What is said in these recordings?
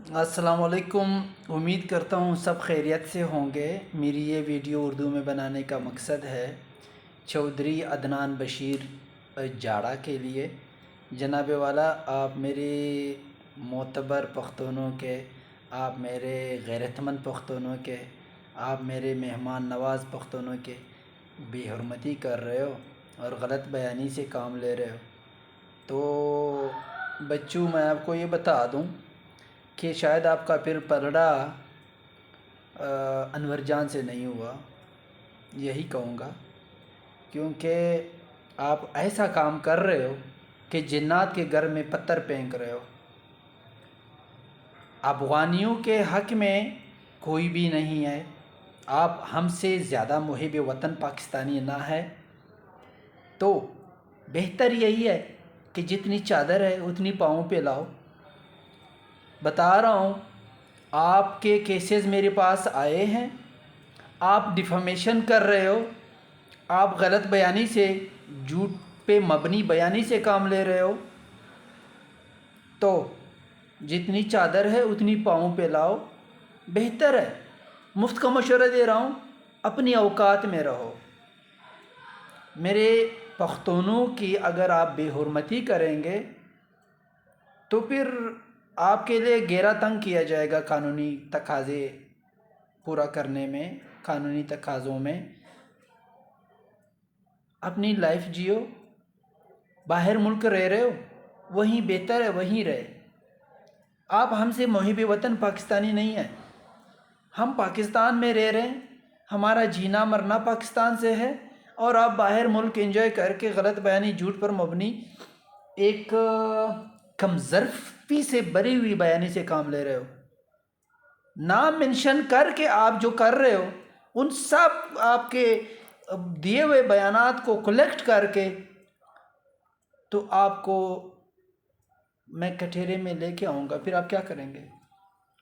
अस्सलाम वालेकुम। उम्मीद करता हूँ सब खैरियत से होंगे। मेरी ये वीडियो उर्दू में बनाने का मकसद है चौधरी अदनान बशीर जाड़ा के लिए। जनाब वाला, आप मेरे मोतबर पख्तूनों के, आप मेरे गैरतमंद पख्तूनों के, आप मेरे मेहमान नवाज़ पख्तूनों के बेहरमती कर रहे हो और गलत बयानी से काम ले रहे हो। तो बच्चों, मैं आपको ये बता दूं कि शायद आपका फिर पलड़ा अनवर जान से नहीं हुआ, यही कहूँगा, क्योंकि आप ऐसा काम कर रहे हो कि जिन्नात के घर में पत्थर फेंक रहे हो। अफ़गानियों के हक़ में कोई भी नहीं है। आप हमसे ज़्यादा मुहिब वतन पाकिस्तानी ना है, तो बेहतर यही है कि जितनी चादर है उतनी पाँव पे लाओ। बता रहा हूँ, आपके केसेस मेरे पास आए हैं। आप डिफेमेशन कर रहे हो, आप गलत बयानी से, झूठ पे मबनी बयानी से काम ले रहे हो। तो जितनी चादर है उतनी पाँव पे लाओ, बेहतर है। मुफ्त का मशवरा दे रहा हूँ, अपनी औकात में रहो। मेरे पख्तूनों की अगर आप बेहुरमती करेंगे तो फिर आपके लिए घेरा तंग किया जाएगा कानूनी तकाज़े पूरा करने में। कानूनी तकाज़ों में अपनी लाइफ जियो। बाहर मुल्क रह रहे हो, वहीं बेहतर है, वहीं रहे। आप हमसे मुहिब वतन पाकिस्तानी नहीं है। हम पाकिस्तान में रह रहे हैं, हमारा जीना मरना पाकिस्तान से है, और आप बाहर मुल्क एंजॉय करके गलत बयानी, झूठ पर मबनी एक कमज़र्फी से भरी हुई बयानी से काम ले रहे हो। नाम मेंशन करके आप जो कर रहे हो, उन सब आपके दिए हुए बयानात को कलेक्ट करके तो आपको मैं कटहरे में लेके आऊँगा। फिर आप क्या करेंगे?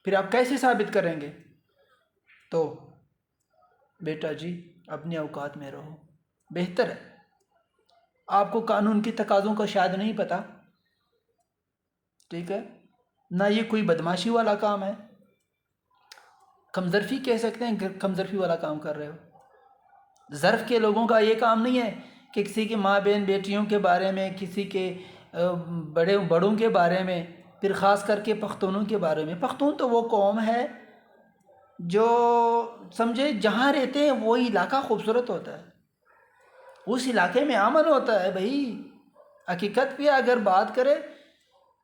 फिर आप कैसे साबित करेंगे? तो बेटा जी, अपनी औकात में रहो, बेहतर है। आपको कानून की तकाज़ों का शायद नहीं पता, ठीक है ना? ये कोई बदमाशी वाला काम है, कमज़र्फी कह सकते हैं, कमज़र्फी वाला काम कर रहे हो। ज़र्फ़ के लोगों का ये काम नहीं है कि किसी की माँ बहन बेटियों के बारे में, किसी के बड़ों के बारे में, फिर ख़ास करके पख्तूनों के बारे में। पख्तून तो वो कौम है जो समझे जहाँ रहते हैं वो इलाका खूबसूरत होता है, उस इलाके में अमन होता है भाई। हकीकत पे अगर बात करें,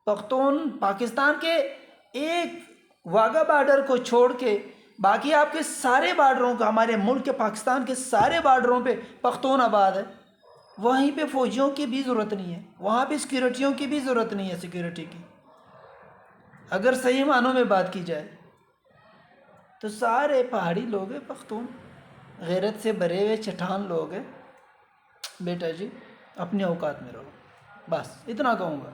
पख्तून पाकिस्तान के एक वाघा बॉर्डर को छोड़ के बाकी आपके सारे बॉर्डरों का, हमारे मुल्क के पाकिस्तान के सारे बॉर्डरों पे पख्तून आबाद है। वहीं पे फ़ौजियों की भी ज़रूरत नहीं है, वहाँ पे सिक्योरिटियों की भी ज़रूरत नहीं है, सिक्योरिटी की अगर सही मानों में बात की जाए तो। सारे पहाड़ी लोग हैं पख्तून, गैरत से भरे हुए चट्टान लोग हैं। बेटा जी, अपनी औकात में रहो, बस इतना कहूँगा।